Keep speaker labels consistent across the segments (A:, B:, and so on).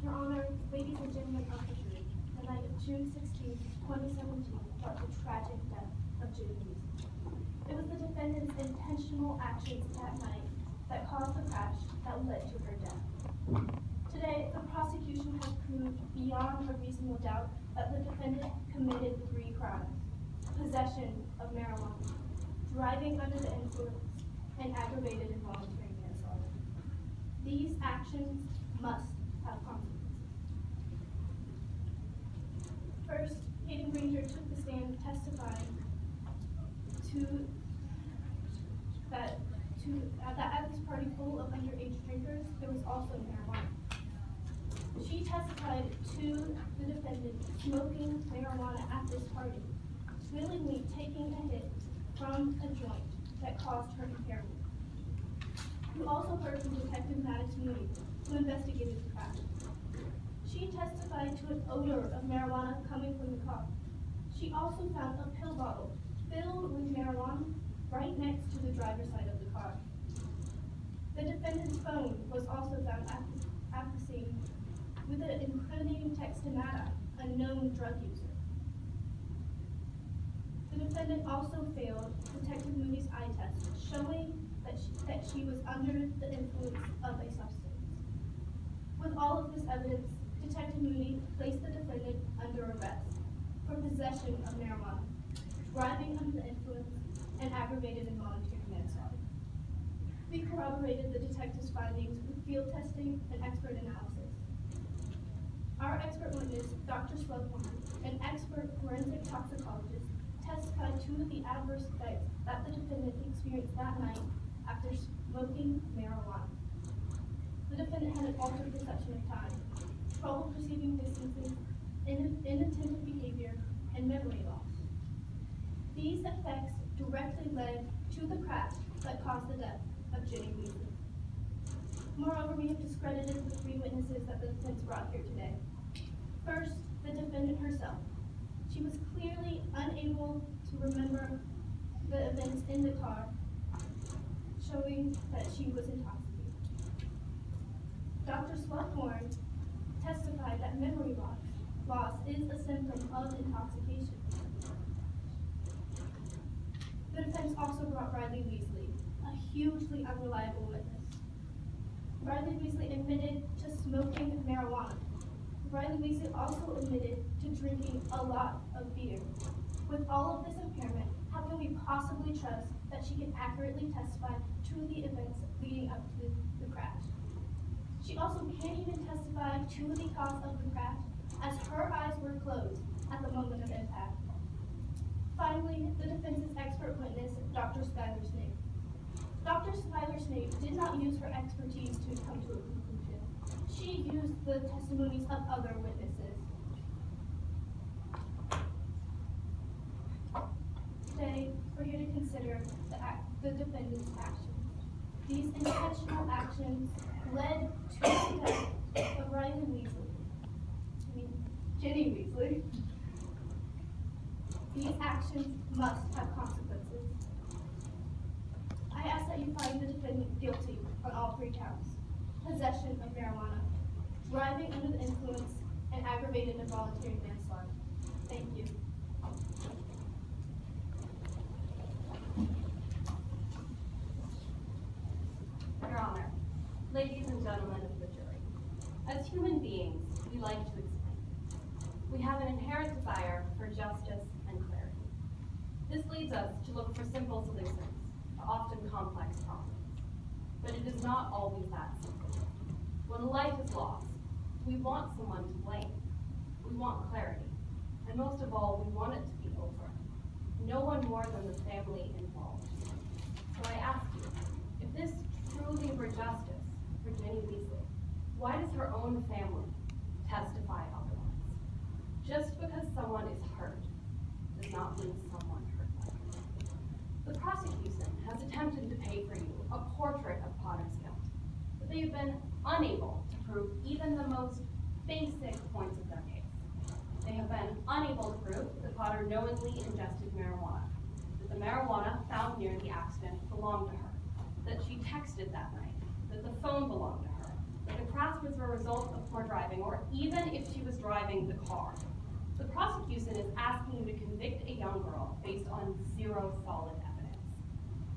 A: Your Honor, ladies and gentlemen of the jury, the night of June 16, 2017 brought the tragic death of Ginny Weasley. It was the defendant's intentional actions that night that caused the crash that led to her death. Today, the prosecution has proved beyond a reasonable doubt that the defendant committed 3 crimes: possession of marijuana, driving under the influence, and aggravated involuntary manslaughter. These actions must have consequences. First, Hayden Granger took the stand testifying that at this party full of underage drinkers, there was also marijuana. She testified to the defendant smoking marijuana at this party, willingly taking a hit from a joint that caused her impairment. You also heard from Detective Maddox Moody, who investigated the crash. She testified to an odor of marijuana coming from the car. She also found a pill bottle filled with marijuana right next to the driver's side of the car. The defendant's phone was also found at the scene with an incriminating text to Maddox, a known drug user. The defendant also failed Detective Moody's eye test, showing that she was under the influence of a substance. With all of this evidence, Detective Moody placed the defendant under arrest for possession of marijuana, driving under the influence, and aggravated involuntary manslaughter. We corroborated the detective's findings with field testing and expert analysis. Our expert witness, Dr. Slughorn, an expert forensic toxicologist, testified to the adverse effects that the defendant experienced that night after smoking marijuana. The defendant had an altered perception of time, trouble perceiving distances, inattentive behavior, and memory loss. These effects directly led to the crash that caused the death of Ginny Weasley. Moreover, we have discredited the 3 witnesses that the defense brought here today. First, the defendant herself. She was clearly unable to remember the events in the car, showing that she was intoxicated. Dr. Slughorn testified that memory loss is a symptom of intoxication. The defense also brought Riley Weasley, a hugely unreliable witness. Riley Weasley admitted to smoking marijuana. Riley Weasley also admitted to drinking a lot of beer. With all of this impairment, how can we possibly trust that she can accurately testify to the events leading up to the crash? She also can't even testify to the cause of the crash, as her eyes were closed at the moment of impact. Finally, the defense's expert witness, Dr. Skylar Snape. Dr. Skylar Snape did not use her expertise to come to a conclusion. She used the testimonies of other witnesses. Today, we're here to consider the defendant's actions. These intentional actions led to the death of Ginny Weasley. These actions must have consequences. I ask that you find the defendant guilty on all 3 counts: possession of marijuana, driving under the influence, and aggravated involuntary manslaughter. Thank you.
B: Your Honor, ladies and gentlemen of the jury, as human beings, we like to explain. We have an inherent desire for justice and clarity. This leads us to look for simple solutions to often complex problems. But it is not always that simple. When a life is lost, we want someone to blame. We want clarity. And most of all, we want it to be over. No one more than the family involved. So I ask you, if this truly were justice for Ginny Weasley, why does her own family testify otherwise? Just because someone is hurt does not mean someone hurt them. The prosecution has attempted to paint for you a portrait of Potter's guilt, but they have been unable to prove even the most basic points of their case. They have been unable to prove that Potter knowingly ingested marijuana, that the marijuana found near the accident belonged to her, that she texted that night, that the phone belonged to her, that the crash was a result of poor driving, or even if she was driving the car. The prosecution is asking you to convict a young girl based on zero solid evidence.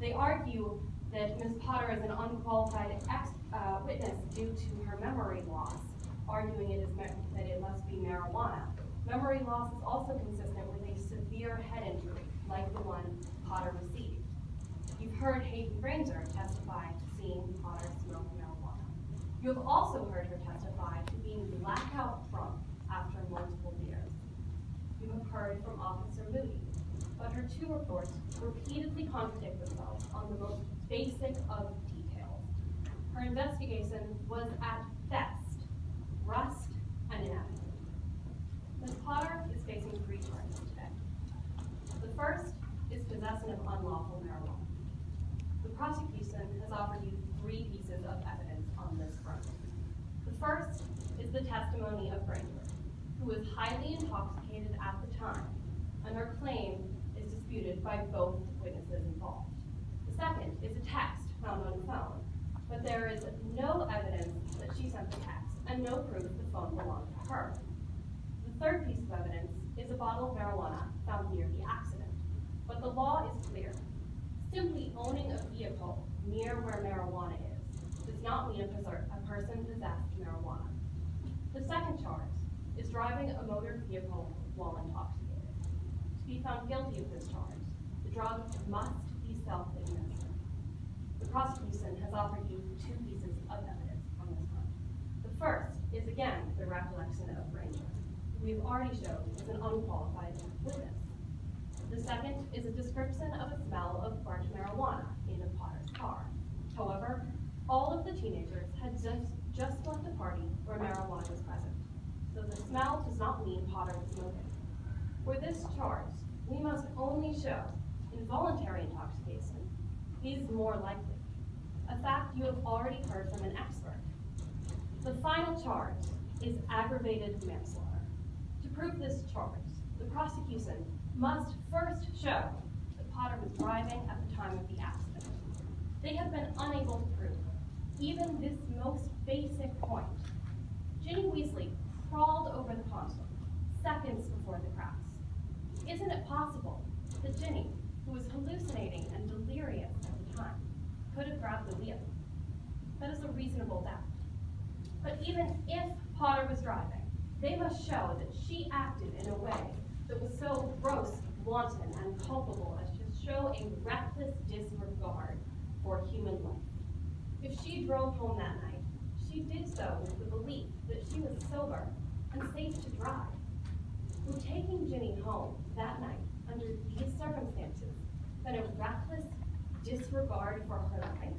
B: They argue that Ms. Potter is an unqualified witness due to her memory loss, arguing that it must be marijuana. Memory loss is also consistent with a severe head injury, like the one Potter received. You've heard Hayden Granger testify to seeing Potter smoke marijuana. You have also heard her testify to being blackout drunk after multiple beers. You have heard from Officer Moody, but her two reports repeatedly contradict themselves on the most basic of details. Her investigation was at best rushed and inadequate. Ms. Potter is facing 3 charges today. The first is possession of unlawful marijuana. The prosecution has offered you 3 pieces of evidence on this front. The first is the testimony of Granger, who was highly intoxicated at the time, and her claim is disputed by both witnesses involved. The second is a text found on the phone, but there is no evidence that she sent the text and no proof the phone belonged to her. The third piece of evidence is a bottle of marijuana found near the accident, but the law is clear. Simply owning a vehicle near where marijuana is does not mean a person possessed marijuana. The second charge is driving a motor vehicle while intoxicated. To be found guilty of this charge, the drug must be self-administered. The prosecution has offered you 2 pieces of evidence on this front. The first is again the recollection of Granger, who we've already shown is an unqualified witness. The second is a description of a smell of burnt marijuana in a Potter's car. However, all of the teenagers had just left a party where marijuana was present, so the smell does not mean Potter was smoking. For this charge, we must only show involuntary intoxication is more likely, a fact you have already heard from an expert. The final charge is aggravated manslaughter. To prove this charge, the prosecution must first show that Potter was driving at the time of the accident. They have been unable to prove even this most basic point. Ginny Weasley crawled over the console seconds before the crash. Isn't it possible that Ginny, who was hallucinating and delirious at the time, could have grabbed the wheel? That is a reasonable doubt. But even if Potter was driving, they must show that she acted in a way that was so gross, wanton, and culpable as to show a reckless disregard for human life. If she drove home that night, she did so with the belief that she was sober and safe to drive. Would taking Ginny home that night under these circumstances been a reckless disregard for her life?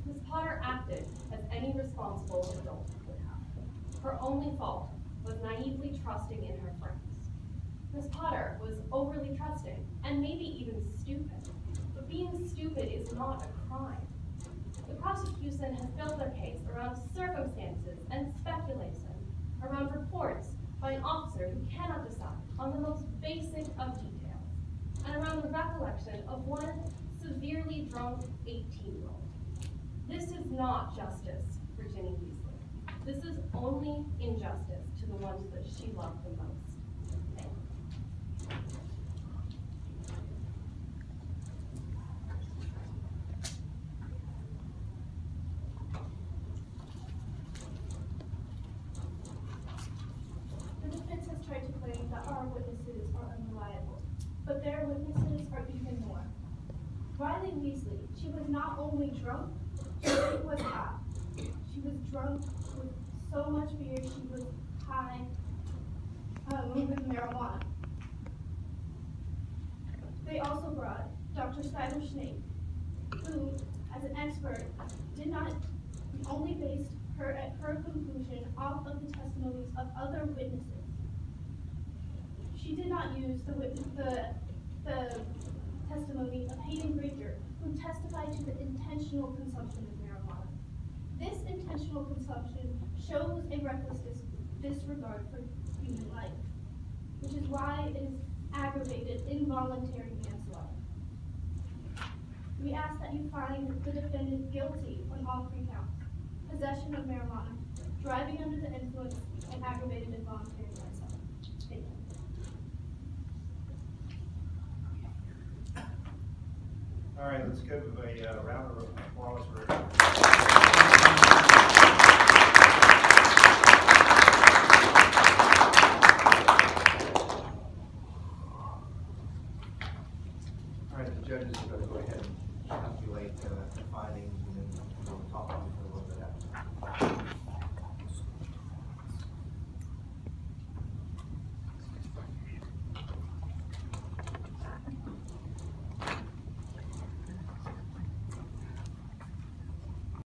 B: Ms. Potter acted as any responsible adult would have. Her only fault was naively trusting in her friends. Ms. Potter was overly trusting, and maybe even stupid. But being stupid is not a crime. The prosecution has built their case around circumstances and speculation, around reports by an officer who cannot decide on the most basic of details, and around the recollection of one severely drunk 18-year-old. This is not justice for Ginny Weasley. This is only injustice to the ones that she loved the most. Thank you.
A: The defense has tried to claim that our witnesses are unreliable, but their witnesses are even more. Riley Weasley, she was not only drunk, she was high. She was drunk with so much beer, she was high with marijuana. They also brought Dr. Skylar Schnape, who, as an expert, did not only based her conclusion off of the testimonies of other witnesses. She did not use the testimony of Hayden Granger, who testified to the intentional consumption of marijuana. This intentional consumption shows a reckless disregard for human life, which is why it is aggravated involuntary manslaughter. We ask that you find the defendant guilty on all 3 counts, possession of marijuana, driving under the influence, and aggravated involuntary manslaughter. Thank you.
C: All right, let's give a round of applause for All right, the judges are going to go ahead and calculate the findings, and then we'll talk about